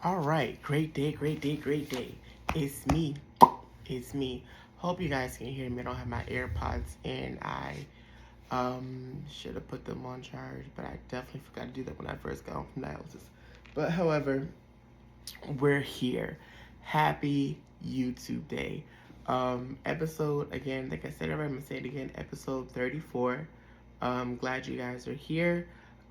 All right, great day, great day, great day. It's me. It's me. Hope you guys can hear me. I don't have my AirPods in. I should have put them on charge, but I definitely forgot to do that when I first got home from dialysis. But however, we're here. Happy YouTube Day. Episode again, like I said already, I'm gonna say it again, episode 34. Glad you guys are here.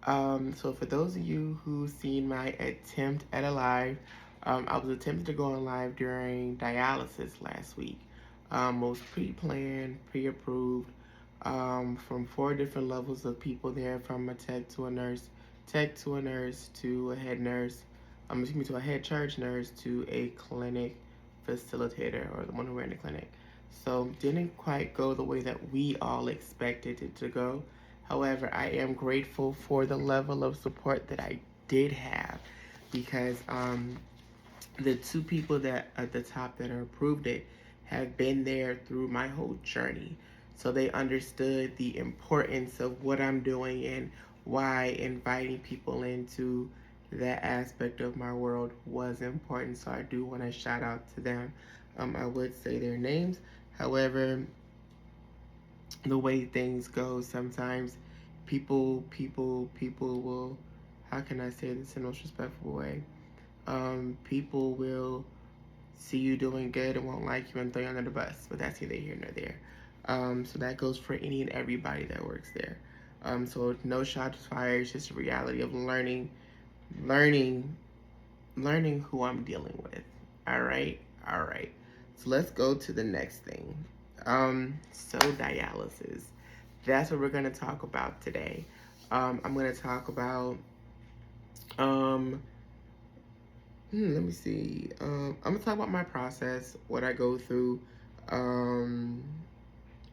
So for those of you who've seen my attempt at a live, I was attempting to go on live during dialysis last week. Was pre-planned, pre-approved, from 4 different levels of people there, from a tech to a nurse to a head nurse, to a head charge nurse to a clinic facilitator or the one who ran the clinic. So didn't quite go the way that we all expected it to go. However, I am grateful for the level of support that I did have because the 2 people that at the top that approved it have been there through my whole journey. So they understood the importance of what I'm doing and why inviting people into that aspect of my world was important. So I do want to shout out to them. I would say their names. However, the way things go, sometimes people will, how can I say this in the most respectful way? People will see you doing good and won't like you and throw you under the bus, but that's neither here nor there. So that goes for any and everybody that works there. So no shots fired. It's just a reality of learning who I'm dealing with. All right. So let's go to the next thing. So dialysis. That's what we're gonna talk about today. I'm gonna talk about let me see. I'm gonna talk about my process, what I go through,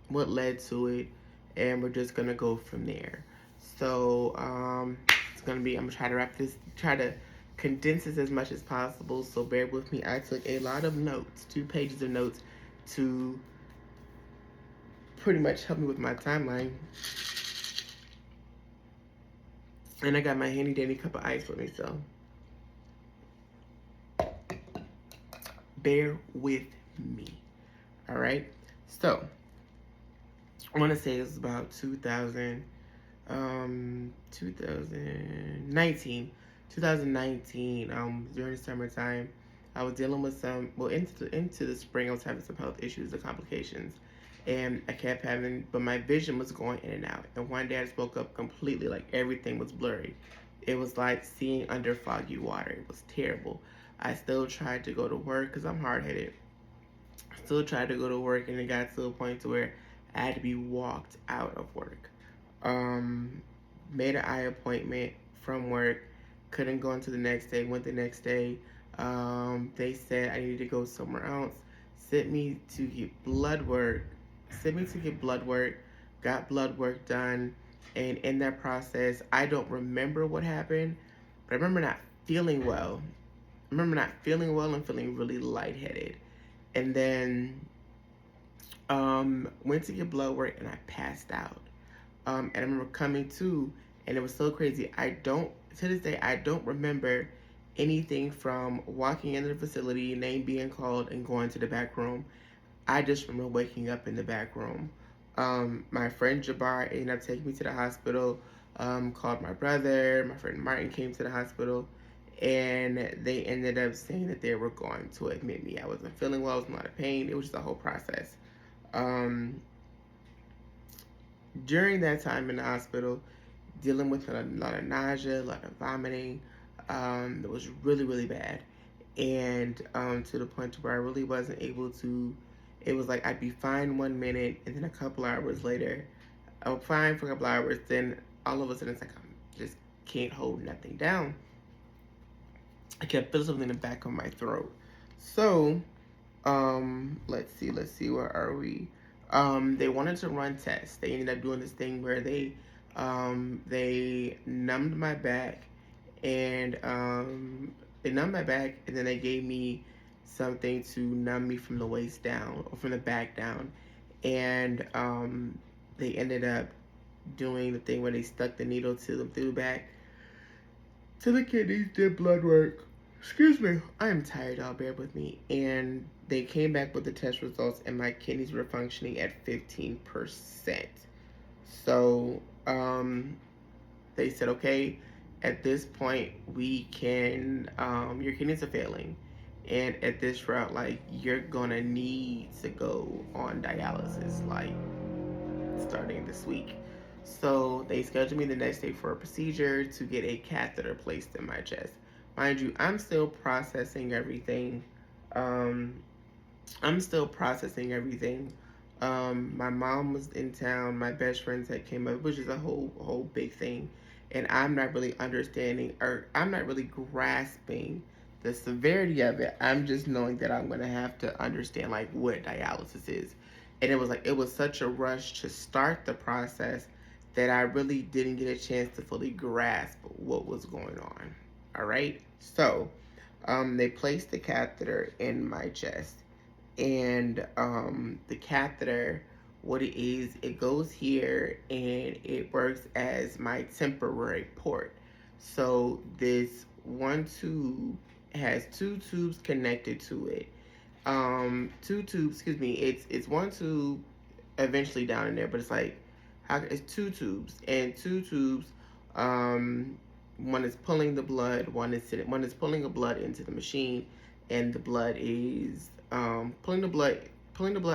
what led to it, and we're just gonna go from there. So it's gonna be. I'm gonna try to condense this as much as possible. So bear with me. I took a lot of notes, 2 pages of notes, to pretty much help me with my timeline. And I got my handy dandy cup of ice with me, so bear with me. All right. So I want to say it was about 2019, during the summertime. I was dealing with into the spring, I was having some health issues and complications. And I kept having, but my vision was going in and out. And one day I just woke up completely, like everything was blurry. It was like seeing under foggy water. It was terrible. I still tried to go to work because I'm hard-headed. Still tried to go to work, and it got to a point to where I had to be walked out of work. Made an eye appointment from work. Couldn't go until the next day. Went the next day. They said I needed to go somewhere else. Sent me to get blood work. Got blood work done. And in that process, I don't remember what happened, but I remember not feeling well. And feeling really lightheaded. And then went to get blood work and I passed out. And I remember coming to, and it was so crazy. To this day, I don't remember anything from walking into the facility, name being called, and going to the back room. I just remember waking up in the back room. My friend Jabbar ended up taking me to the hospital, called my brother, my friend Martin came to the hospital, and they ended up saying that they were going to admit me. I wasn't feeling well, I was in a lot of pain. It was just a whole process. During that time in the hospital, dealing with a lot of nausea, a lot of vomiting, it was really, really bad. And to the point where I really wasn't able to, it was like I'd be fine 1 minute, and then a couple hours later, I'm fine for a couple hours, then all of a sudden it's like I just can't hold nothing down. I kept feeling something in the back of my throat. So, let's see, where are we? They wanted to run tests. They ended up doing this thing where they numbed my back and then they gave me something to numb me from the waist down or from the back down. And they ended up doing the thing where they stuck the needle through the back to the kidneys, did blood work, Excuse me. I am tired, y'all. Bear with me. And they came back with the test results, and my kidneys were functioning at 15%. So, they said, okay, at this point, we can, your kidneys are failing. And at this route, like, you're gonna need to go on dialysis, like, starting this week. So they scheduled me the next day for a procedure to get a catheter placed in my chest. Mind you, I'm still processing everything. Um, I'm still processing everything. My mom was in town. My best friends that came up, which is a whole big thing, and I'm not really understanding, or I'm not really grasping the severity of it. I'm just knowing that I'm gonna have to understand like what dialysis is, and it was such a rush to start the process that I really didn't get a chance to fully grasp what was going on. All right, so they placed the catheter in my chest, and the catheter, what it is, it goes here and it works as my temporary port. So this one tube has two tubes connected to it. Two tubes, excuse me, it's one tube eventually down in there, but it's like how it's two tubes, and two tubes, um one is pulling the blood, one is pulling the blood into the machine, and the blood is pulling the blood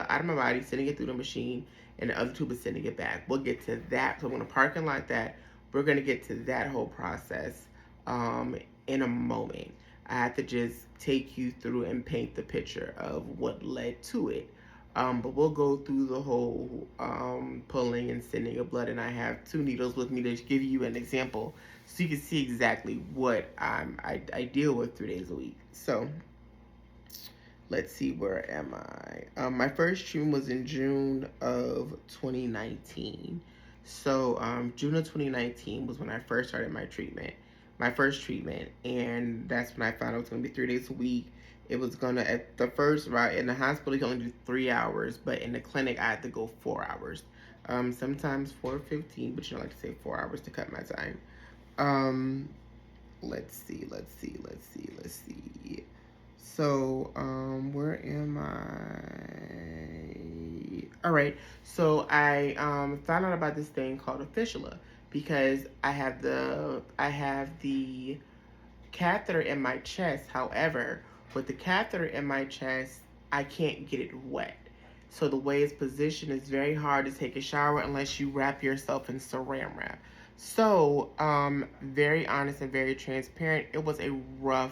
out of my body, sending it through the machine, and the other tube is sending it back. We'll get to that. So I'm gonna parking lot that. We're gonna get to that whole process in a moment. I have to just take you through and paint the picture of what led to it. But we'll go through the whole pulling and sending of blood, and I have two needles with me to give you an example, so you can see exactly what I deal with 3 days a week. So let's see, where am I? My first treatment was in June of 2019. So June of 2019 was when I first started my first treatment, and that's when I found out it was gonna be 3 days a week. It was gonna, at the first route in the hospital you can only do 3 hours, but in the clinic I had to go 4 hours. Sometimes 4:15, but you don't like to say 4 hours to cut my time. Let's see. So, where am I? All right. So I found out about this thing called a fistula because I have the catheter in my chest. However, with the catheter in my chest, I can't get it wet. So the way it's positioned is very hard to take a shower unless you wrap yourself in saran wrap. So, very honest and very transparent. It was a rough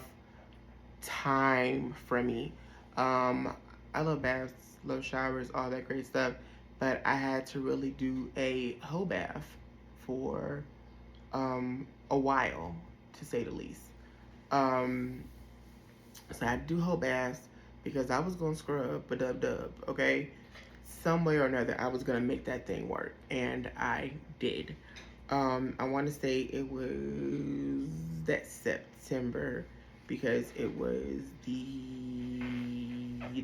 time for me. I love baths, love showers, all that great stuff, but I had to really do a whole bath for a while, to say the least. Um, so I had to do whole baths because I was gonna scrub, but dub, okay? Some way or another, I was gonna make that thing work, and I did. I want to say it was that September because it was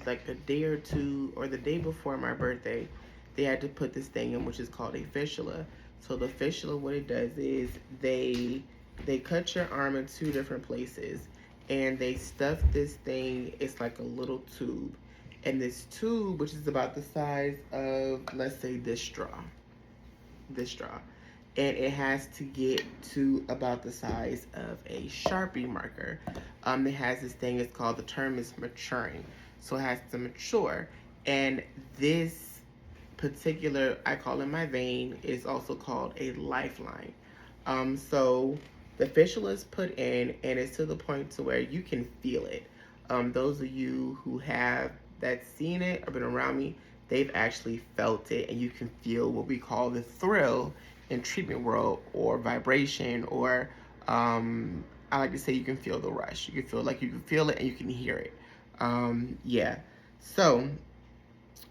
like a day or two or the day before my birthday. They had to put this thing in, which is called a fistula. So the fistula, what it does is they cut your arm in two different places, and they stuff this thing. It's like a little tube, and this tube, which is about the size of, let's say, this straw, and it has to get to about the size of a Sharpie marker. It has this thing, it's called, the term is maturing. So it has to mature. And this particular, I call it my vein, is also called a lifeline. So the fistula is put in, and it's to the point to where you can feel it. Those of you who have that seen it or been around me, they've actually felt it, and you can feel what we call the thrill in treatment world, or vibration, or I like to say you can feel the rush. You can feel like you can feel it and you can hear it. Yeah. So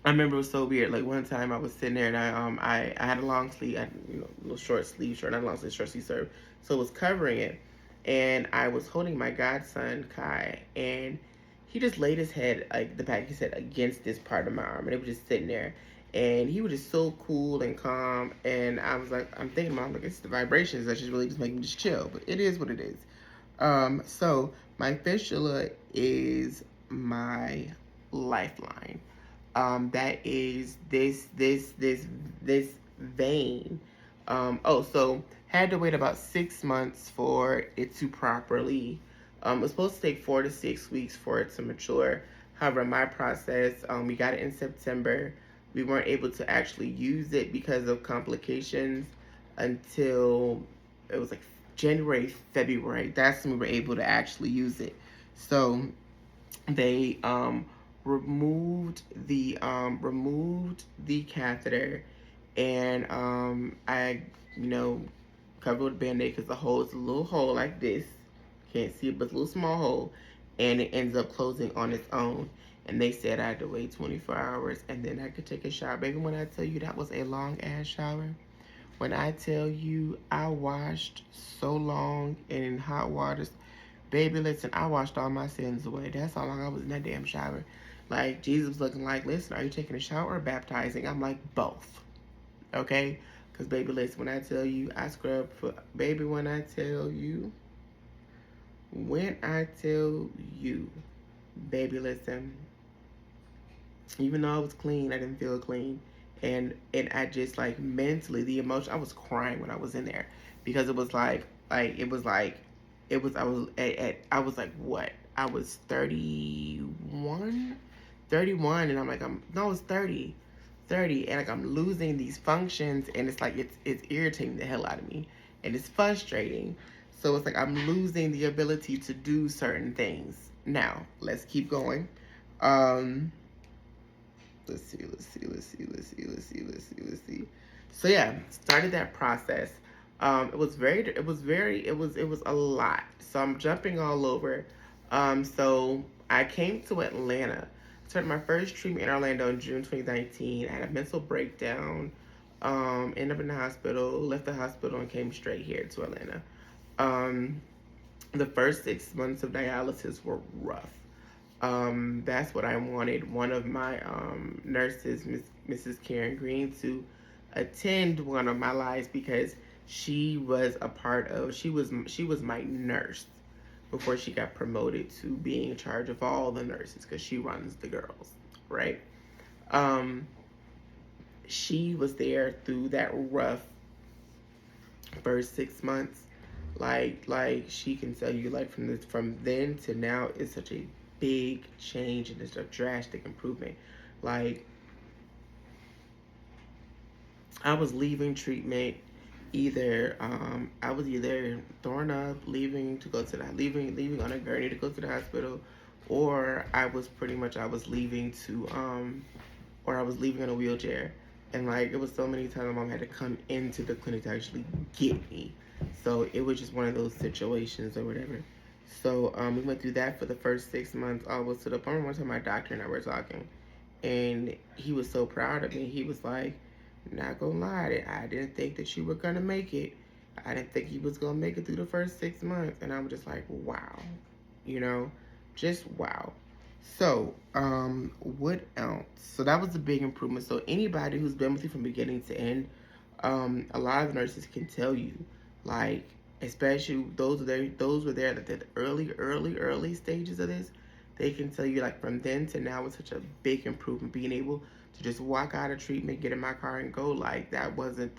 I remember it was so weird. Like one time I was sitting there and I had a long sleeve, I had, a little short sleeve shirt, not a long sleeve, short sleeve shirt, so it was covering it, and I was holding my godson Kai, and he just laid his head, like the back of his head, against this part of my arm, and it was just sitting there, and he was just so cool and calm, and I was like, I'm thinking, Mom, like, it's the vibrations that just really just make me just chill, but it is what it is. So My fistula is my lifeline. That is this vein. So had to wait about 6 months for it to properly. It was supposed to take 4 to 6 weeks for it to mature. However, my process, we got it in September. We weren't able to actually use it because of complications until it was like January, February. That's when we were able to actually use it. So they removed the catheter, and I covered with a band-aid because the hole is a little hole like this. Can't see it, but it's a little small hole, and it ends up closing on its own. And they said I had to wait 24 hours and then I could take a shower. Baby, when I tell you that was a long ass shower, when I tell you I washed so long and in hot waters, baby, listen, I washed all my sins away. That's how long I was in that damn shower. Like, Jesus was looking like, listen, are you taking a shower or baptizing? I'm like, both. Okay? Because, baby, listen, when I tell you I scrub for, baby, when I tell you, baby, listen, even though I was clean, I didn't feel clean. And I just, like, mentally, the emotion, I was crying when I was in there. Because it was like, I was like, what? I was 31? 31, and I'm like, no, I was 30. 30, and like, I'm losing these functions, and it's like, it's irritating the hell out of me. And it's frustrating. So it's like, I'm losing the ability to do certain things. Now, let's keep going. Let's see. So yeah, started that process. It was a lot. So I'm jumping all over. So I came to Atlanta. Started my first treatment in Orlando in June 2019. I had a mental breakdown. Ended up in the hospital. Left the hospital and came straight here to Atlanta. The first 6 months of dialysis were rough. That's what I wanted one of my nurses, Mrs. Karen Green, to attend one of my lives because she was my nurse before she got promoted to being in charge of all the nurses because she runs the girls, right? She was there through that rough first 6 months. Like she can tell you, like, from then to now is such a big change and it's a drastic improvement. Like, I was leaving treatment I was either throwing up, leaving on a gurney to go to the hospital, or I was leaving in a wheelchair. And like, it was so many times my mom had to come into the clinic to actually get me. So it was just one of those situations or whatever. So we went through that for the first 6 months. I was to the point one time my doctor and I were talking, and he was so proud of me. He was like, not gonna lie, I didn't think that you were gonna make it. I didn't think you was gonna make it through the first 6 months. And I'm just like, wow, just wow. So, what else? So that was a big improvement. So anybody who's been with you from beginning to end, a lot of nurses can tell you, like, especially those were there at the early stages of this, they can tell you, like, from then to now, it's such a big improvement. Being able to just walk out of treatment, get in my car, and go, like, that wasn't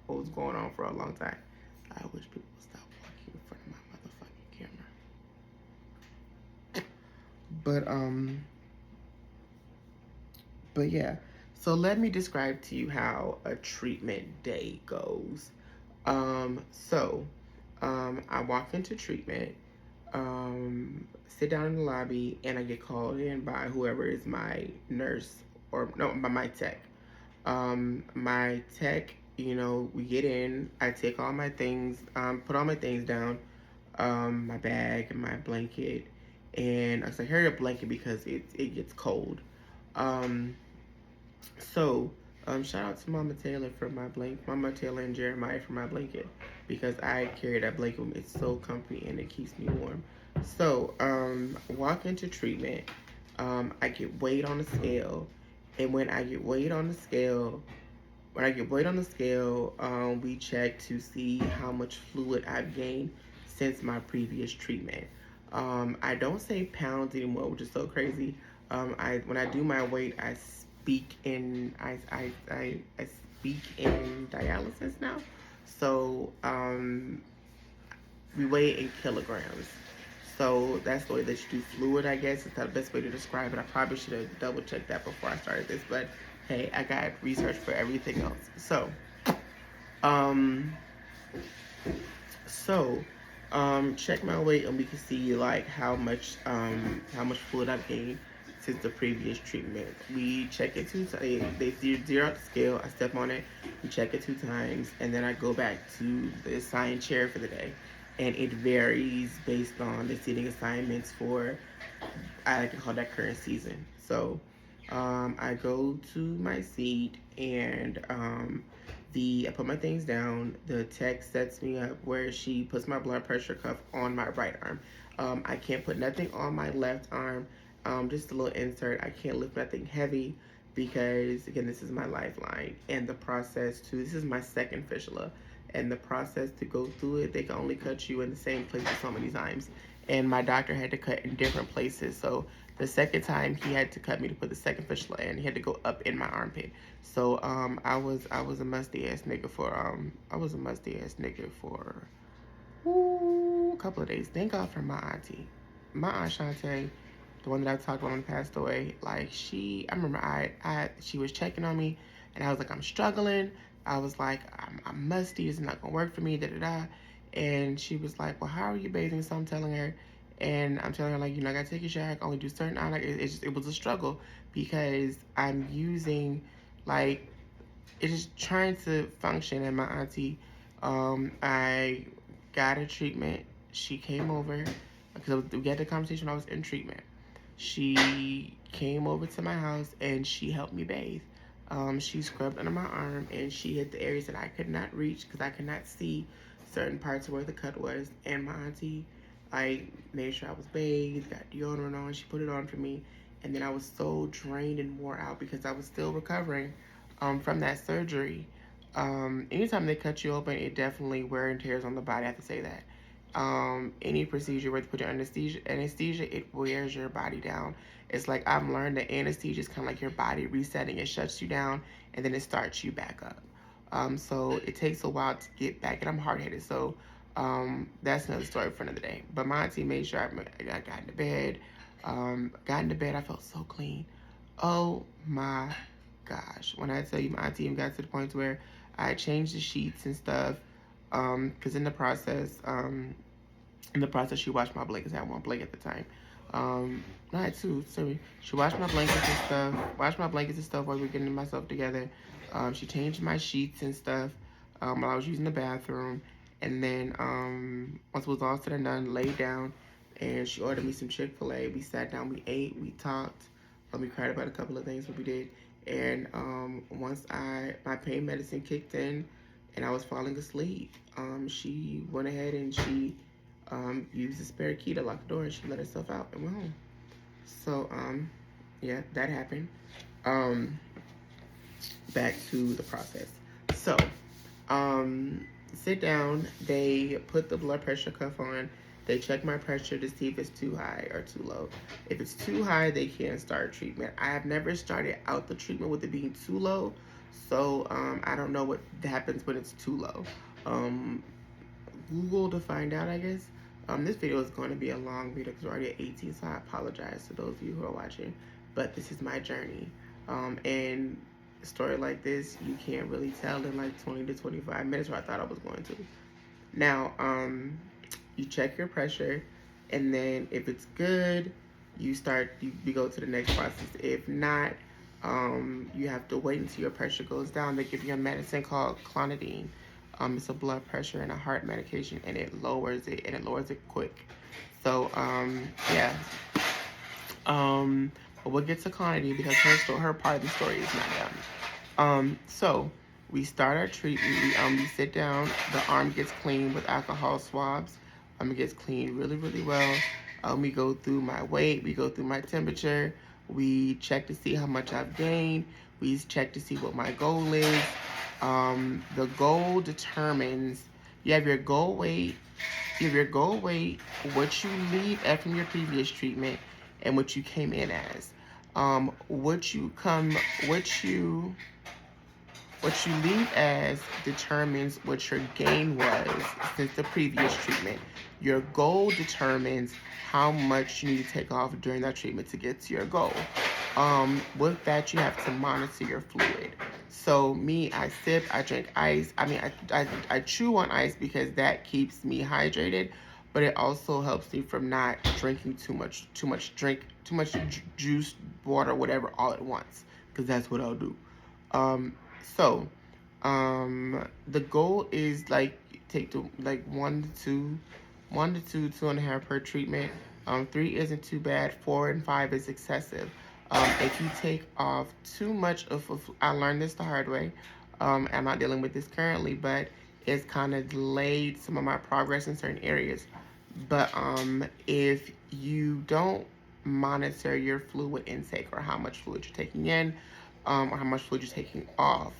what was going on for a long time. I wish people would stop walking in front of my motherfucking camera. But yeah. So let me describe to you how a treatment day goes. I walk into treatment, sit down in the lobby, and I get called in by whoever is my nurse, or no, by my tech. My tech, we get in, I take all my things, put all my things down, my bag and my blanket, and I say, hurry up blanket because it gets cold. Shout out to Mama Taylor for my blanket, Mama Taylor and Jeremiah for my blanket, because I carry that blanket with me. It's so comfy and it keeps me warm. So, walk into treatment, I get weighed on the scale, and when I get weighed on the scale, we check to see how much fluid I've gained since my previous treatment. I don't say pounds anymore, which is so crazy. When I do my weight, I speak in dialysis now. So we weigh it in kilograms. So that's the way that you do fluid, I guess. It's not the best way to describe it. I probably should have double checked that before I started this, but hey, I got research for everything else. Um, so, check my weight and we can see like how much fluid I've gained since the previous treatment. We check it two times. They zero out the scale. I step on it. We check it 2 times, and then I go back to the assigned chair for the day. And it varies based on the seating assignments for I can call that current season. So I go to my seat and I put my things down. The tech sets me up where she puts my blood pressure cuff on my right arm. I can't put nothing on my left arm. Just a little insert. I can't lift nothing heavy because again, this is my lifeline. And the process to this is my second fistula. And the process to go through it, they can only cut you in the same place so many times. And my doctor had to cut in different places. So the second time he had to cut me to put the second fistula in, he had to go up in my armpit. So I was a musty ass nigga for a couple of days. Thank God for my auntie. My aunt Shantae, the one that I talked about when passed away, like I remember she was checking on me and I was like, I'm struggling. I was like, I'm musty, it's not gonna work for me, da da da. And she was like, well, how are you bathing? So I'm telling her, and I'm telling her, like, I gotta take a shower, I can only do certain hours. Like, it was a struggle because I'm using, like, it's just trying to function. And my auntie, I got a treatment. She came over, because we had the conversation when I was in treatment. She came over to my house and she helped me bathe. She scrubbed under my arm and she hit the areas that I could not reach because I could not see certain parts of where the cut was. And my auntie, I made sure I was bathed, got deodorant on, she put it on for me. And then I was so drained and wore out because I was still recovering from that surgery. Anytime they cut you open, it definitely wear and tears on the body, I have to say that. Any procedure where they put your anesthesia, it wears your body down. It's like I've learned that anesthesia is kind of like your body resetting. It shuts you down and then it starts you back up. So it takes a while to get back, and I'm hard-headed, so that's another story for another day. But my auntie made sure I got into bed. I felt so clean. Oh my gosh. When I tell you, my auntie even got to the point where I changed the sheets and stuff, because in the process, she washed my blankets. I had one blanket at the time. I had two. Sorry. She washed my blankets and stuff while we were getting myself together. She changed my sheets and stuff while I was using the bathroom. And then once it was all said and done, laid down, and she ordered me some Chick-fil-A. We sat down, we ate, we talked. We cried about a couple of things, what we did. And once my pain medicine kicked in and I was falling asleep, she went ahead and she used the spare key to lock the door, and she let herself out and went home. So, yeah, that happened. Back to the process. So, sit down, they put the blood pressure cuff on, they check my pressure to see if it's too high or too low. If it's too high, they can't start treatment. I have never started out the treatment with it being too low, so I don't know what happens when it's too low. Google to find out, I guess. This video is going to be a long video because we're already at 18, so I apologize to those of you who are watching. But this is my journey. And a story like this, you can't really tell in like 20 to 25 minutes where I thought I was going to. Now, you check your pressure, and then if it's good, you go to the next process. If not, you have to wait until your pressure goes down. They give you a medicine called clonidine. It's a blood pressure and a heart medication, and it lowers it, quick. So, yeah. But we'll get to clonidine because her part of the story is not done. So we start our treatment. We sit down. The arm gets cleaned with alcohol swabs. It gets cleaned really, really well. We go through my weight. We go through my temperature. We check to see how much I've gained. We check to see what my goal is. The goal determines, you have your goal weight, You have your goal weight, what you leave at from your previous treatment, and what you came in as. What you come, what you leave as determines what your gain was since the previous treatment. Your goal determines how much you need to take off during that treatment to get to your goal. With that, you have to monitor your fluid. So me, I sip, I drink ice. I mean, I chew on ice because that keeps me hydrated, but it also helps me from not drinking too much juice, water, whatever, all at once, because that's what I'll do. So, the goal is like take to like 1 to 2.5 per treatment. 3 isn't too bad. 4 and 5 is excessive. If you take off too much I learned this the hard way. I'm not dealing with this currently, but it's kind of delayed some of my progress in certain areas. But if you don't monitor your fluid intake or how much fluid you're taking in, or how much fluid you're taking off.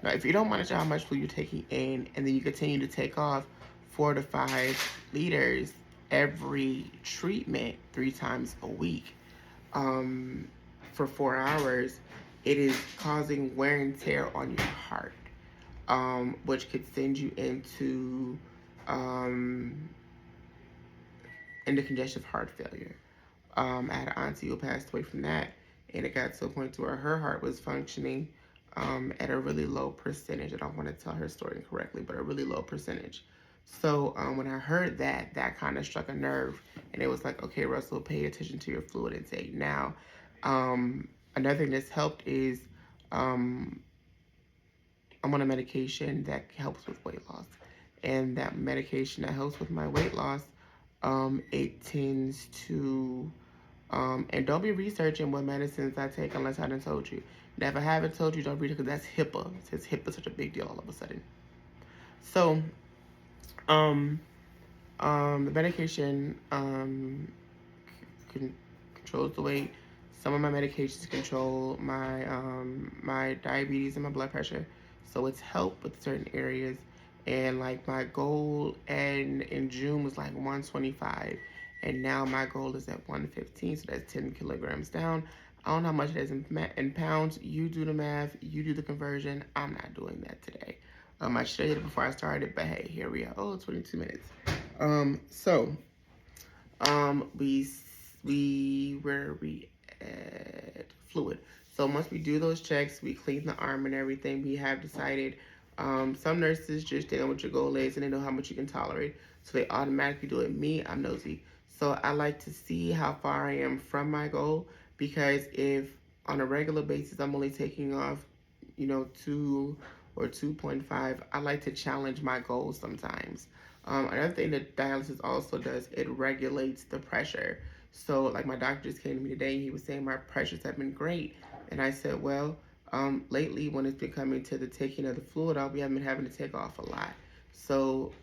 Now, if you don't monitor how much fluid you're taking in, and then you continue to take off 4 to 5 liters every treatment 3 times a week, for 4 hours, it is causing wear and tear on your heart, which could send you into congestive heart failure. I had an auntie who passed away from that, and it got to a point to where her heart was functioning at a really low percentage. I don't want to tell her story incorrectly, but a really low percentage. So when I heard that, that kind of struck a nerve, and it was like, okay, Russell, pay attention to your fluid intake. Now, another thing that's helped is I'm on a medication that helps with weight loss, and that medication that helps with my weight loss, it tends to and don't be researching what medicines I take unless I done told you. Now, if I haven't told you, don't read it because that's HIPAA. Since HIPAA is such a big deal all of a sudden. So, the medication controls the weight. Some of my medications control my my diabetes and my blood pressure. So it's helped with certain areas. And like my goal in June was like 125, and now my goal is at 115, so that's 10 kilograms down. I don't know how much it is in pounds. You do the math, you do the conversion. I'm not doing that today. I should have hit it before I started, but hey, here we are. Oh, 22 minutes. Where are we at? Fluid. So once we do those checks, we clean the arm and everything. We have decided. Some nurses just know what your goal is and they know how much you can tolerate, so they automatically do it. Me, I'm nosy, so I like to see how far I am from my goal, because if on a regular basis I'm only taking off, 2 or 2.5, I like to challenge my goals sometimes. Another thing that dialysis also does, it regulates the pressure. So like my doctor just came to me today and he was saying my pressures have been great, and I said, well, lately when it's been coming to the taking of the fluid off, we haven't been having to take off a lot. So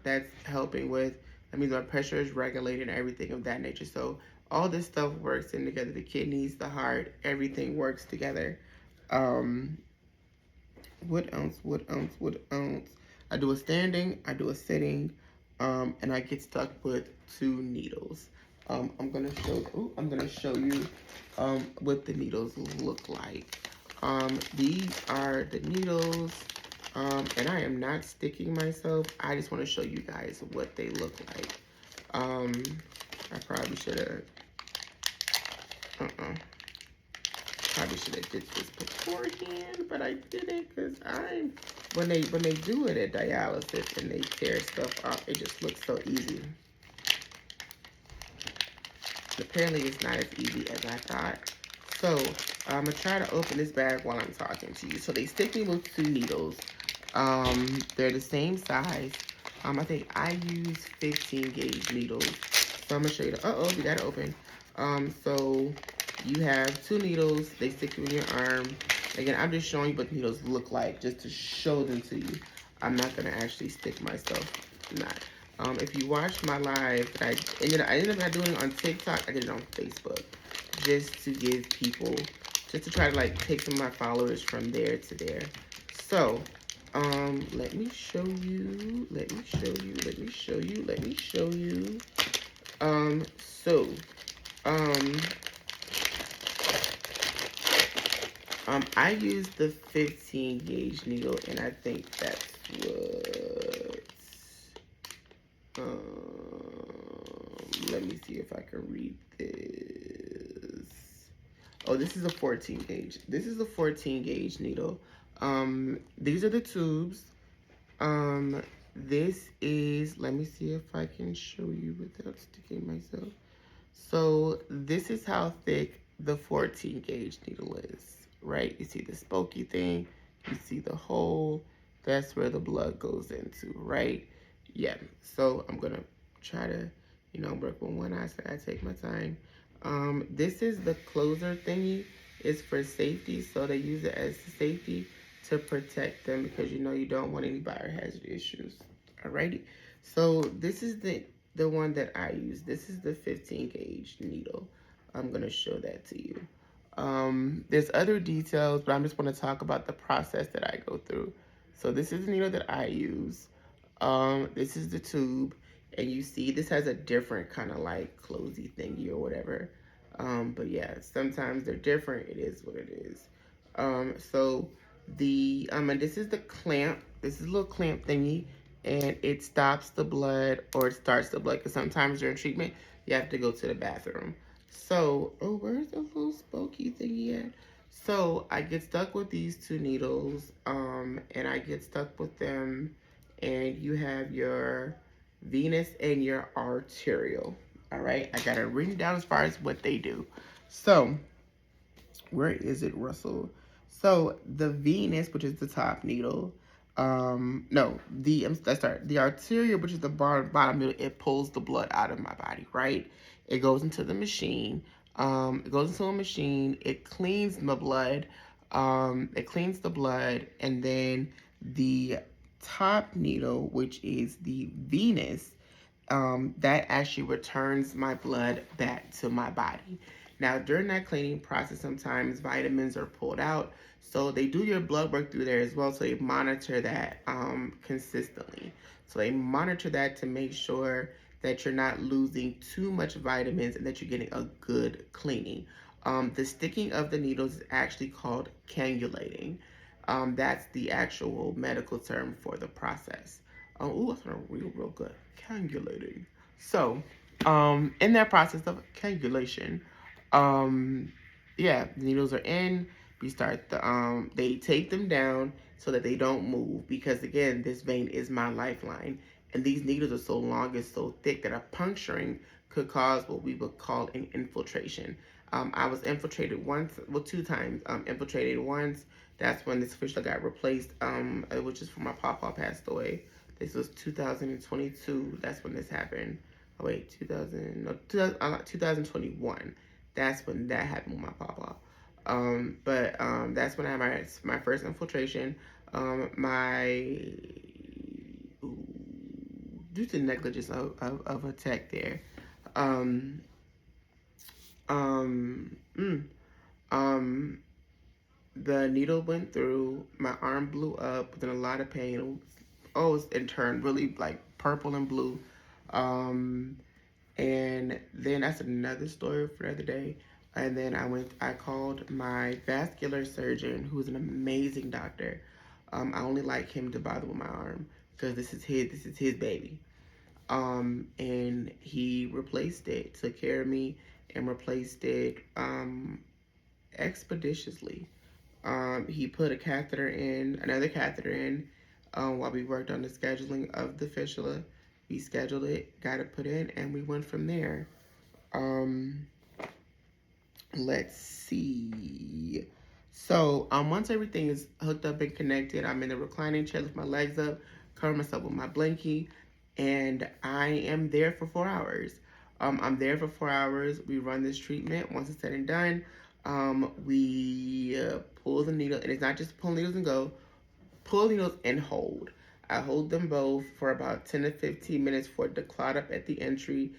that's helping with, that means our pressure is regulated and everything of that nature. So all this stuff works in together. The kidneys, the heart, everything works together. What ounce? I do a standing, I do a sitting, and I get stuck with 2 needles. I'm gonna show you what the needles look like. These are the needles, and I am not sticking myself. I just want to show you guys what they look like. I probably should have. Probably should have did this beforehand, but I didn't, because when they do it at dialysis and they tear stuff off, it just looks so easy. Apparently it's not as easy as I thought. So I'm gonna try to open this bag while I'm talking to you. So they stick me with 2 needles. They're the same size. I think I use 15 gauge needles. So I'm gonna show you we got it open. So you have 2 needles, they stick you in your arm. Again, I'm just showing you what the needles look like, just to show them to you. I'm not gonna actually stick myself, not. If you watched my live, I ended up not doing it on TikTok, I did it on Facebook, just to give people, just to try to like take some of my followers from there to there. So, Let me show you. Let me show you. Let me show you. Let me show you. So, um, I use the 15 gauge needle, and I think that's what. Let me see if I can read this. Oh, this is a 14 gauge. This is a 14 gauge needle. These are the tubes. This is, let me see if I can show you without sticking myself. So this is how thick the 14 gauge needle is, right? You see the spokey thing, you see the hole, that's where the blood goes into, right? Yeah, so I'm gonna try to, work with one eye so I take my time. This is the closer thingy. It's for safety, so they use it as safety to protect them because you don't want any biohazard issues. Alrighty, so this is the one that I use. This is the 15 gauge needle. I'm gonna show that to you. There's other details, but I'm just gonna talk about the process that I go through. So this is the needle that I use. This is the tube, and you see this has a different kind of like closey thingy or whatever. But yeah, sometimes they're different. It is what it is. So and this is the clamp. This is a little clamp thingy, and it stops the blood or it starts the blood because sometimes during treatment you have to go to the bathroom. So, oh, where's the little spokey thingy at? So I get stuck with these two needles, and I get stuck with them, and you have your venous and your arterial. All right, I got it written down as far as what they do. So, where is it, Russell? So the venous, which is the top needle, no, let's start. The arterial, which is the bottom needle, it pulls the blood out of my body, right? It goes into the machine. It goes into a machine. It cleans the blood. And then the top needle, which is the venous, that actually returns my blood back to my body. Now, during that cleaning process, sometimes vitamins are pulled out. So they do your blood work through there as well. So they monitor that consistently. So they monitor that to make sure that you're not losing too much vitamins and that you're getting a good cleaning. The sticking of the needles is actually called cannulating. That's the actual medical term for the process. Oh, that's real good. Cannulating. So, in that process of cannulation, yeah, the needles are in. We start they take them down so that they don't move because again, this vein is my lifeline, and these needles are so long and so thick that a puncturing could cause what we would call an infiltration. I was infiltrated once, well, two times. Infiltrated once. That's when this fistula got replaced, which is when my papa passed away. This was 2022. That's when this happened. Oh wait, 2021. That's when that happened with my papa. That's when I had my first infiltration. Due to negligence of a tech there. Um, um, mm, um, the needle went through, my arm blew up, was in a lot of pain. It turned really like purple and blue. And then that's another story for another day. And then I called my vascular surgeon, who's an amazing doctor. I only like him to bother with my arm because this is his baby. And he replaced it, took care of me, and replaced it expeditiously. He put another catheter in, while we worked on the scheduling of the fistula. We scheduled it, got it put in, and we went from there. Um, let's see. So, once everything is hooked up and connected, I'm in the reclining chair with my legs up, cover myself with my blankie, and I am there for 4 hours. I'm there for 4 hours. We run this treatment. Once it's said and done, we pull the needle, and it's not just pull needles and go. Pull needles and hold. I hold them both for about 10 to 15 minutes for it to clot up at the entry.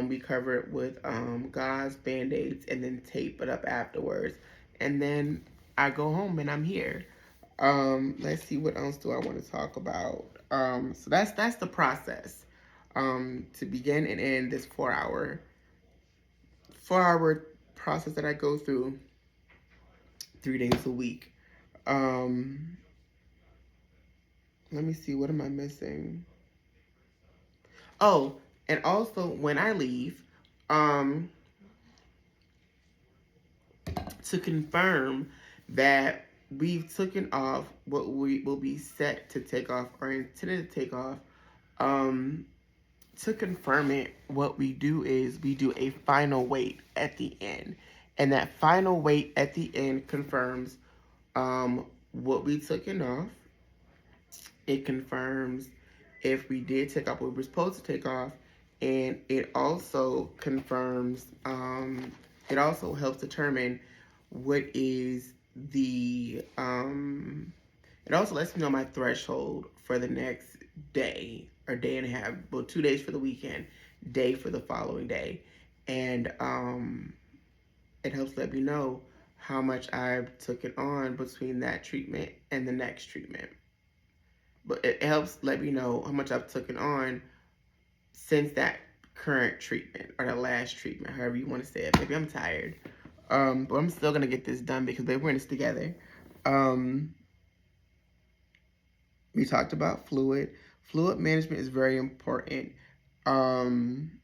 We cover it with gauze, band-aids, and then tape it up afterwards. And then I go home and I'm here. Let's see, what else do I want to talk about? So that's the process. To begin and end this 4 hour process that I go through 3 days a week. Um, Let me see, what am I missing? Oh, and also when I leave, um, to confirm that we've taken off what we will be set to take off or intended to take off. Um, to confirm it, what we do is we do a final weight at the end, and that final weight at the end confirms what we taken off. It confirms if we did take off what we were supposed to take off, and it also confirms, it also helps determine what is it also lets me know my threshold for the next day or day and a half, well, 2 days for the weekend, day for the following day. And it helps let me know how much I've taken on between that treatment and the next treatment. But it helps let me know how much I've taken on since that current treatment or the last treatment, however you want to say it. Maybe I'm tired. But I'm still gonna get this done because we're in this together. Um, we talked about fluid. Fluid management is very important. Um,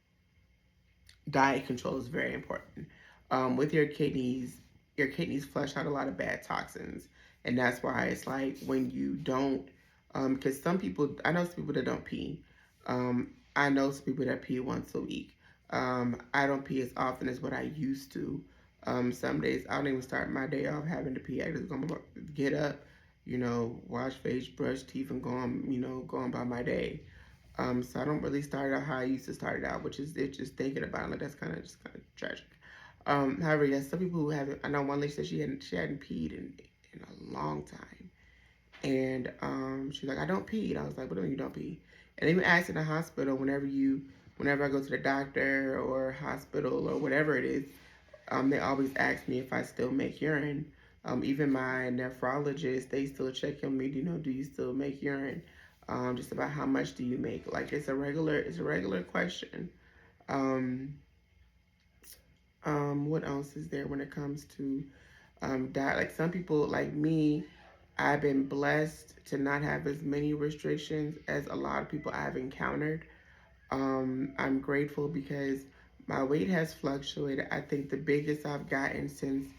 Diet control is very important. With your kidneys flush out a lot of bad toxins, and that's why it's like when you don't, because some people, I know some people that don't pee. I know some people that pee once a week. I don't pee as often as what I used to. Some days I don't even start my day off having to pee. I just gonna get up, wash face, brush teeth, and go on by my day. So I don't really start out how I used to start it out, which is it's just thinking about it, like that's kind of tragic. However, yes, some people who haven't. I know one lady said she hadn't peed in a long time, and she's like, I don't pee. And I was like, what do you don't pee? And even asked in the hospital whenever I go to the doctor or hospital or whatever it is, they always ask me if I still make urine. Even my nephrologist, they still check on me. Do you still make urine? Just about how much do you make? Like it's a regular question. Um, what else is there when it comes to diet? Like some people, like me, I've been blessed to not have as many restrictions as a lot of people I've encountered. I'm grateful because my weight has fluctuated. I think the biggest I've gotten since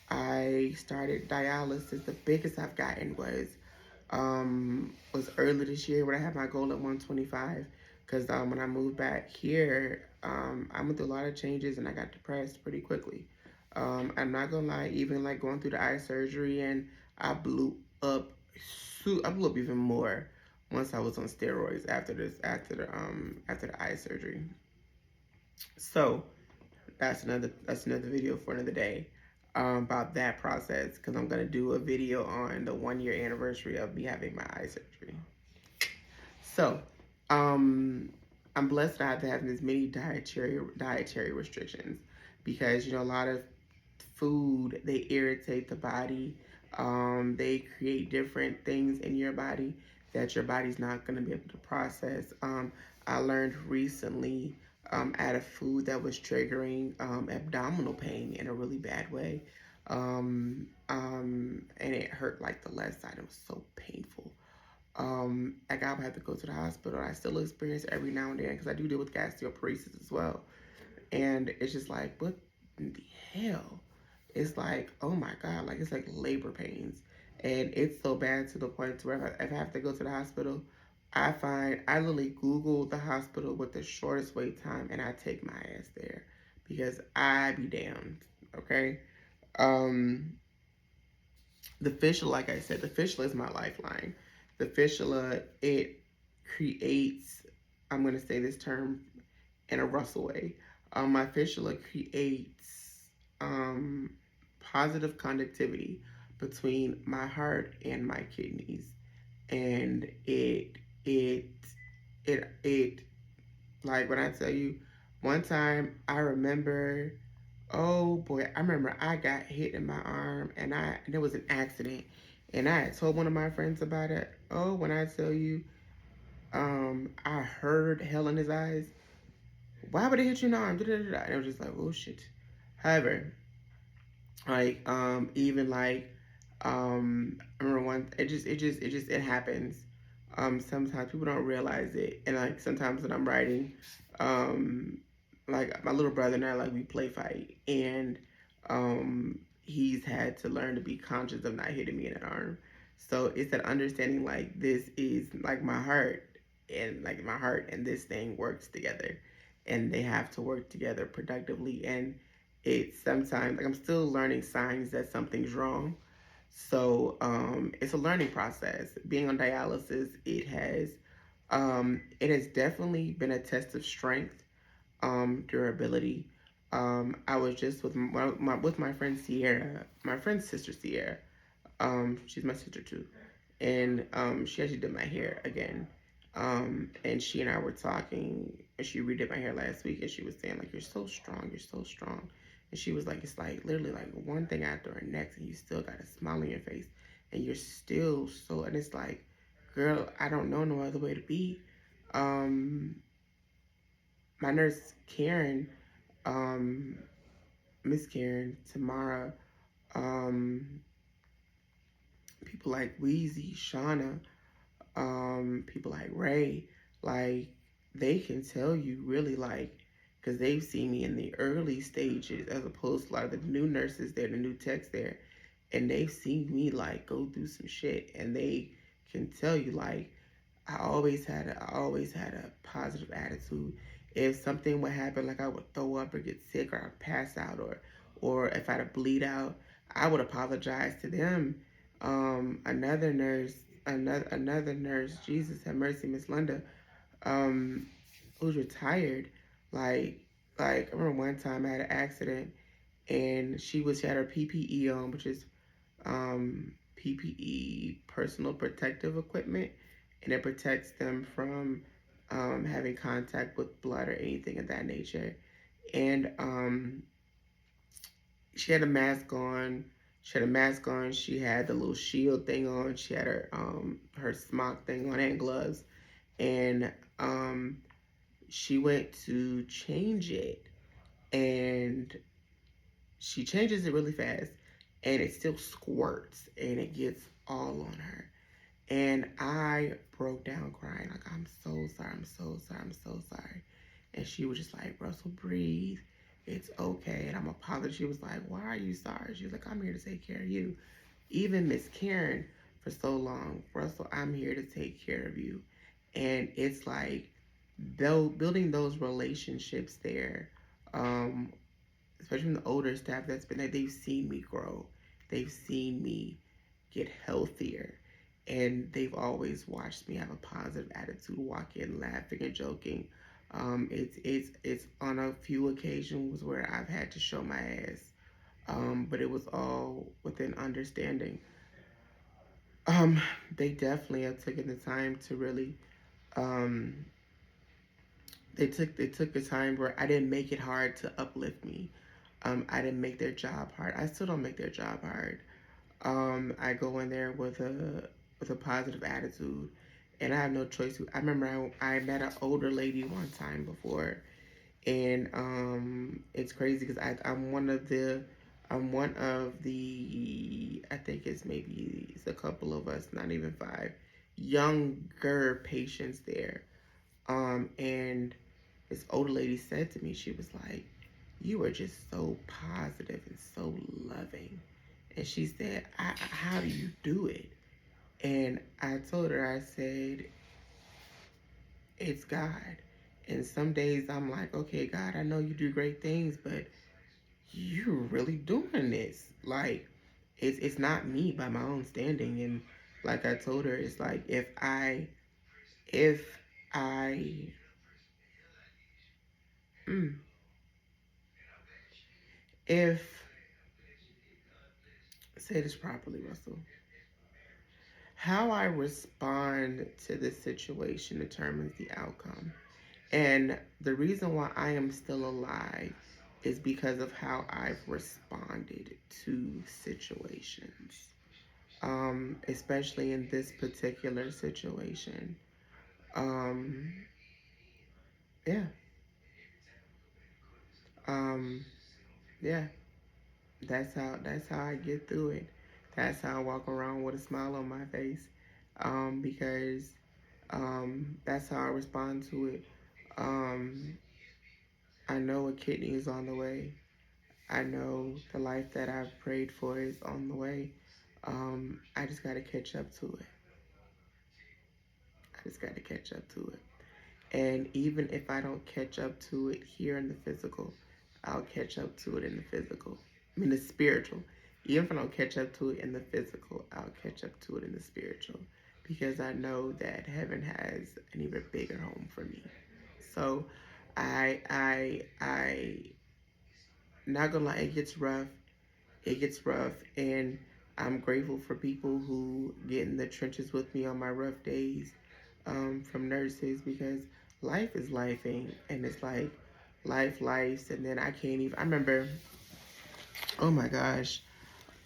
I started dialysis, the biggest I've gotten was early this year when I had my goal at 125. Because when I moved back here, I went through a lot of changes and I got depressed pretty quickly. I'm not gonna lie, even like going through the eye surgery, and I blew up. I blew up even more once I was on steroids after the eye surgery. So that's another video for another day, about that process, because I'm gonna do a video on the 1 year anniversary of me having my eye surgery. So, I'm blessed not to have as many dietary restrictions, because a lot of food, they irritate the body. They create different things in your body that your body's not going to be able to process. I learned recently, I had a food that was triggering abdominal pain in a really bad way. And it hurt like the left side. It was so painful. Like I would have to go to the hospital. I still experience it every now and then because I do deal with gastroparesis as well. And it's just like, what in the hell? It's like, oh my God, like it's like labor pains. And it's so bad to the point to where if I have to go to the hospital, I literally Google the hospital with the shortest wait time and I take my ass there because I be damned. Okay. Um, the fistula, like I said, the fistula is my lifeline. The fistula, it creates, I'm going to say this term in a Russell way. My fistula creates positive conductivity between my heart and my kidneys, and it like when I tell you, one time I remember, oh boy, I remember I got hit in my arm, and there was an accident, And I had told one of my friends about it. Oh, when I tell you, I heard hell in his eyes. Why would it hit you now? And it was just like, oh shit. However, like even like I remember one it happens. Sometimes people don't realize it, and like sometimes when I'm writing, um like my little brother and I, like, we play fight, and he's had to learn to be conscious of not hitting me in the arm. So it's that understanding, like, this is like my heart, and like my heart and this thing works together, and they have to work together productively. And it's sometimes like I'm still learning signs that something's wrong. So it's a learning process. Being on dialysis, it has definitely been a test of strength, durability. I was just with my friend Sierra, my friend's sister Sierra. She's my sister too, and she actually did my hair again. And she and I were talking, and she redid my hair last week, and she was saying, like, you're so strong, you're so strong. And she was like, it's like literally like one thing after our next, and you still got a smile on your face, and you're still so. And it's like, girl, I don't know no other way to be. Um, my nurse Karen, um, Miss Karen, Tamara, um, people like Wheezy, Shauna, people like Ray, like, they can tell you really, like, because they've seen me in the early stages as opposed to a lot of the new nurses there, the new techs there, and they've seen me, like, go through some shit, and they can tell you, like, I always had a positive attitude. If something would happen, like I would throw up or get sick or I'd pass out, or if I'd bleed out, I would apologize to them. Another nurse, another nurse, Jesus have mercy, Miss Linda, um, who's retired. Like like I remember one time I had an accident, and she had her PPE on, which is PPE, personal protective equipment, and it protects them from having contact with blood or anything of that nature. And she had a mask on. She had a mask on. She had the little shield thing on. She had her smock thing on and gloves. And she went to change it, and she changes it really fast, and it still squirts, and it gets all on her. And I broke down crying, like, I'm so sorry, I'm so sorry, I'm so sorry. And she was just like, Russell, breathe. It's okay. And I'm apologizing. She was like, why are you sorry? She was like, I'm here to take care of you. Even Miss Karen, for so long, Russell, I'm here to take care of you. And it's like, though, building those relationships there, um, especially from the older staff that's been there, they've seen me grow. They've seen me get healthier. And they've always watched me have a positive attitude, walk in laughing and joking. It's on a few occasions where I've had to show my ass, but it was all within understanding. Um, they definitely have taken the time to really um, they took the time where I didn't make it hard to uplift me. I didn't make their job hard. I still don't make their job hard. I go in there with a positive attitude, and I have no choice. I remember I met an older lady one time before, and it's crazy because I'm one of the, I think it's a couple of us, not even five, younger patients there. And this older lady said to me, she was like, you are just so positive and so loving. And she said, how do you do it? And I told her, I said, it's God. And some days I'm like, okay, God, I know you do great things, but you're really doing this. Like, it's not me by my own standing. And like I told her, it's like, if I, mm, if, say this properly, Russell, how I respond to this situation determines the outcome. And the reason why I am still alive is because of how I've responded to situations. especially in this particular situation. Um, yeah. Um, yeah. That's how I get through it. That's how I walk around with a smile on my face. Because that's how I respond to it. Um, I know a kidney is on the way. I know the life that I've prayed for is on the way. I just gotta catch up to it. I just gotta catch up to it. And even if I don't catch up to it here in the physical, I'll catch up to it in the physical. I mean, the spiritual. Even if I don't catch up to it in the physical, I'll catch up to it in the spiritual. Because I know that heaven has an even bigger home for me. So I not gonna lie, it gets rough. It gets rough, and I'm grateful for people who get in the trenches with me on my rough days, from nurses, because life is lifing, and it's like life, and then I can't even. I remember, oh my gosh,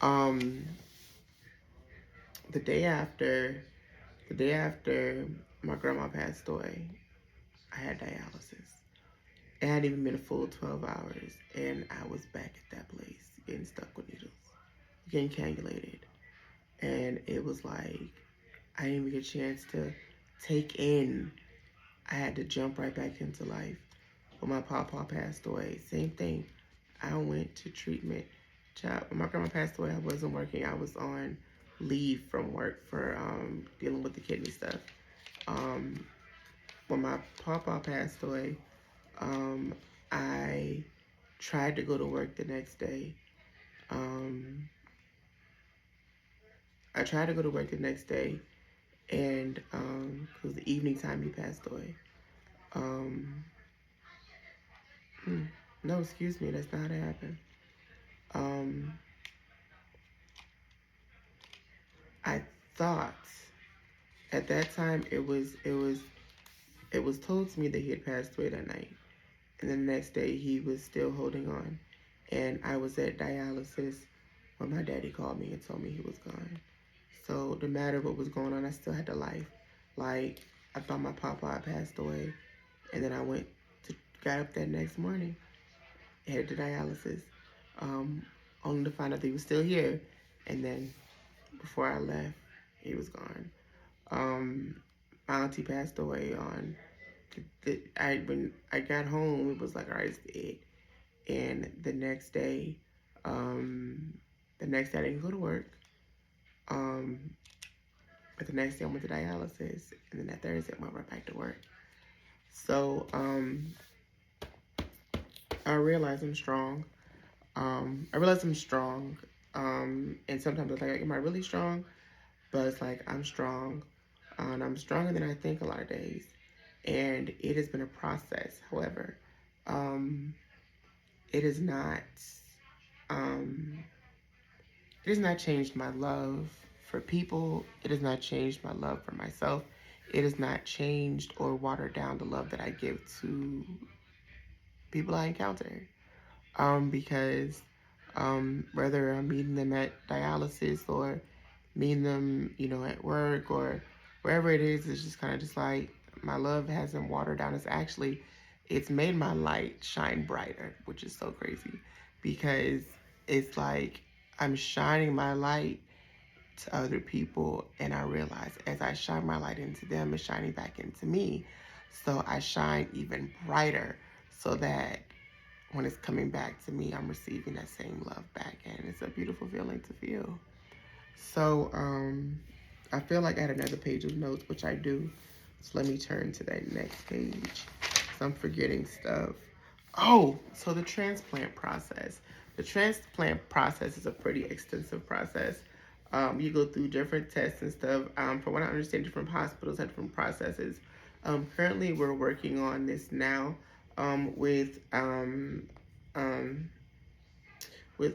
um, the day after, the day after my grandma passed away, I had dialysis. It hadn't even been a full 12 hours, and I was back at that place, getting stuck with needles, getting cannulated. And it was like, I didn't even get a chance to take in. I had to jump right back into life. When my papa passed away, same thing. I went to treatment. Child, when my grandma passed away, I wasn't working. I was on leave from work for dealing with the kidney stuff. Um, when my papa passed away, um, I tried to go to work the next day. Um, I tried to go to work the next day, and it was the evening time he passed away. Um, no, excuse me, that's not how it happened. Um, I thought at that time it was told to me that he had passed away that night, and then the next day he was still holding on, and I was at dialysis when my daddy called me and told me he was gone. So no matter what was going on, I still had the life. Like, I thought my papa had passed away, and then I got up that next morning, headed to dialysis, um, only to find out that he was still here. And then before I left, he was gone. Um, my auntie passed away on when I got home. It was like, all right, it's it. And the next day I didn't go to work. Um, but the next day I went to dialysis, and then that Thursday I went right back to work. So I realized I'm strong. I realize I'm strong. And sometimes it's like, am I really strong? But it's like, I'm strong. And I'm stronger than I think a lot of days. And it has been a process. However, um, it has not, um, it has not changed my love for people. It has not changed my love for myself. It has not changed or watered down the love that I give to people I encounter. Because whether I'm meeting them at dialysis or meeting them, at work or wherever it is, it's just kind of just like my love hasn't watered down. It's made my light shine brighter, which is so crazy because it's like I'm shining my light to other people, and I realize as I shine my light into them, it's shining back into me. So I shine even brighter so that when it's coming back to me, I'm receiving that same love back, and it's a beautiful feeling to feel. So, I feel like I had another page of notes, which I do. So let me turn to that next page. So I'm forgetting stuff. Oh, so the transplant process. The transplant process is a pretty extensive process. You go through different tests and stuff. From what I understand, different hospitals have different processes. Currently, we're working on this now um, with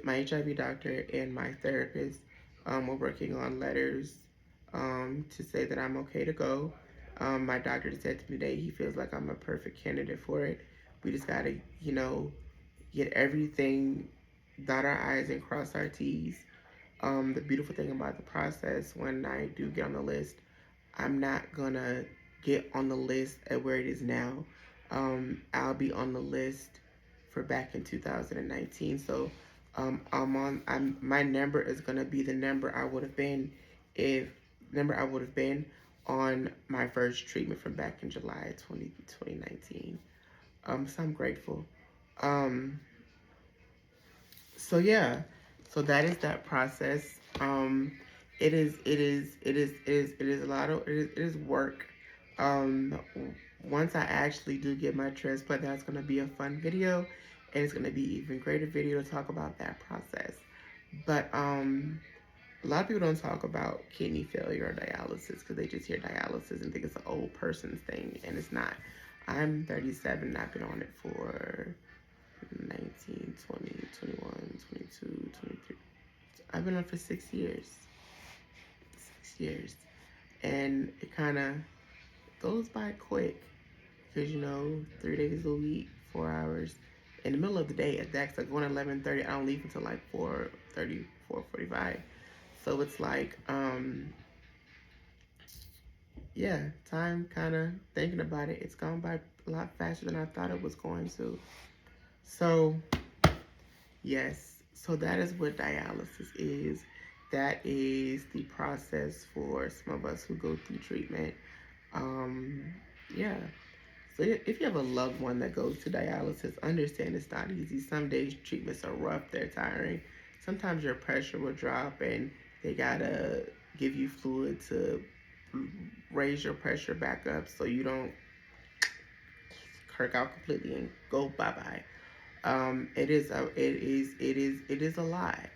my HIV doctor and my therapist. We're working on letters to say that I'm okay to go. My doctor said to me today he feels like I'm a perfect candidate for it. We just gotta, get everything, dot our I's and cross our T's. The beautiful thing about the process, when I do get on the list, I'm not gonna get on the list at where it is now. I'll be on the list for back in 2019. So my number is gonna be the number I would have been if number I would have been on my first treatment from back in July 2019. So I'm grateful. Um, so yeah, so that is that process. It is a lot of it is work. Um, Once I actually do get my transplant, that's gonna be a fun video, and it's gonna be even greater video to talk about that process. But a lot of people don't talk about kidney failure or dialysis because they just hear dialysis and think it's an old person's thing, and it's not. I'm 37 and I've been on it for 19, 20, 21, 22, 23. I've been on for 6 years. 6 years. And it kind of goes by quick because, 3 days a week, 4 hours. In the middle of the day at that, because I go at 11:30, I don't leave until like 4:30, 4:45. So it's like, yeah, time kind of thinking about it, it's gone by a lot faster than I thought it was going to. So, yes, so that is what dialysis is. That is the process for some of us who go through treatment. Um, yeah. So if you have a loved one that goes to dialysis, understand it's not easy. Some days treatments are rough, they're tiring. Sometimes your pressure will drop and they gotta give you fluid to raise your pressure back up so you don't kirk out completely and go bye-bye. It is a lot.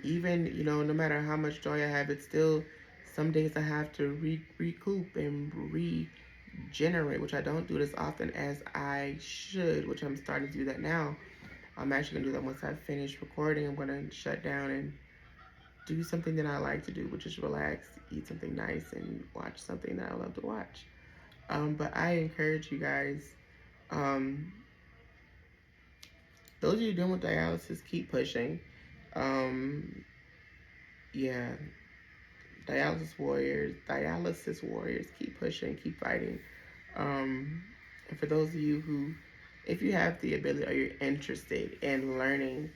Even no matter how much joy I have, it's still some days I have to recoup and regenerate, which I don't do it as often as I should, which I'm starting to do that now. I'm actually gonna do that once I finish recording. I'm gonna shut down and do something that I like to do, which is relax, eat something nice, and watch something that I love to watch. But I encourage you guys. Um, those of you doing with dialysis, keep pushing. Um, yeah, dialysis warriors, keep pushing, keep fighting. And for those of you who, if you have the ability or you're interested in learning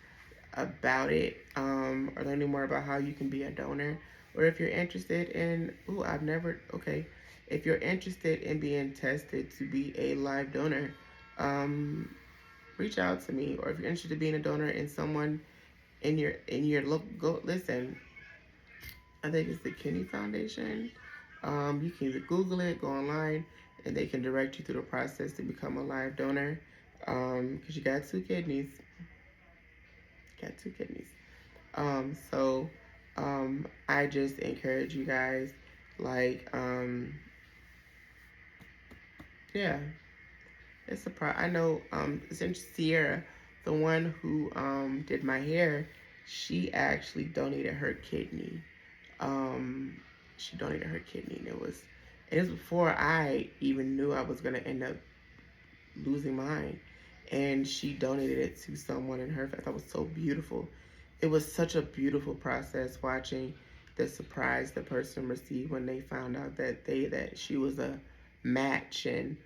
about it, or learning more about how you can be a donor, or if you're interested in, if you're interested in being tested to be a live donor, reach out to me. Or if you're interested in being a donor and someone in your local, go listen. I think it's the Kidney Foundation. You can either Google it, go online, and they can direct you through the process to become a live donor. Because you got two kidneys. So I just encourage you guys, like, yeah, it's a I know, since Sierra, the one who did my hair, she actually donated her kidney. Um, she donated her kidney, and it was before I even knew I was gonna end up losing mine. And she donated it to someone in her. I thought it was so beautiful. It was such a beautiful process watching the surprise the person received when they found out that she was a match. And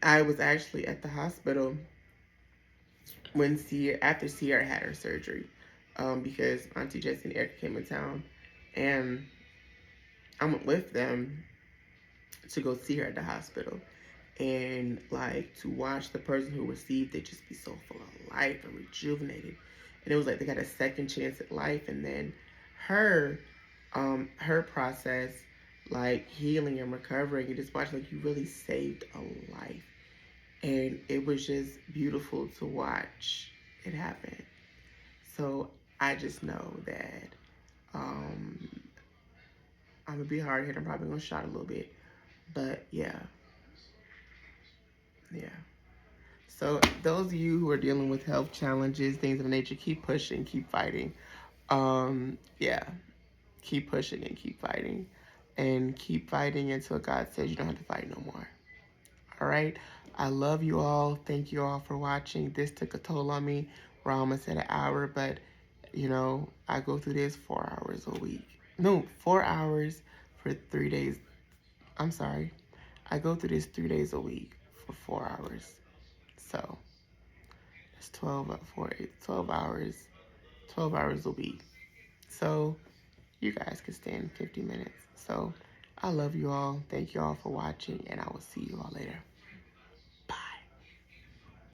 I was actually at the hospital when after Sierra had her surgery, because Auntie Jessie and Erica came in town, and I went with them to go see her at the hospital. And like, to watch the person who received it just be so full of life and rejuvenated. And it was like they got a second chance at life. And then her process, like healing and recovering, and just watching, like, you really saved a life. And it was just beautiful to watch it happen. So I just know that I'm gonna be hard hit. I'm probably gonna shout a little bit, but yeah. So those of you who are dealing with health challenges, things of the nature, keep pushing, keep fighting. Yeah, keep pushing and keep fighting, and keep fighting until God says you don't have to fight no more. All right. I love you all. Thank you all for watching. This took a toll on me. We're almost at an hour, but You know, I go through this 4 hours a week. No, 4 hours for 3 days. I'm sorry. I go through this 3 days a week for 4 hours. So it's 12, 4, 8, 12 hours, 12 hours a week. So you guys can stand 50 minutes. So I love you all. Thank you all for watching, and I will see you all later.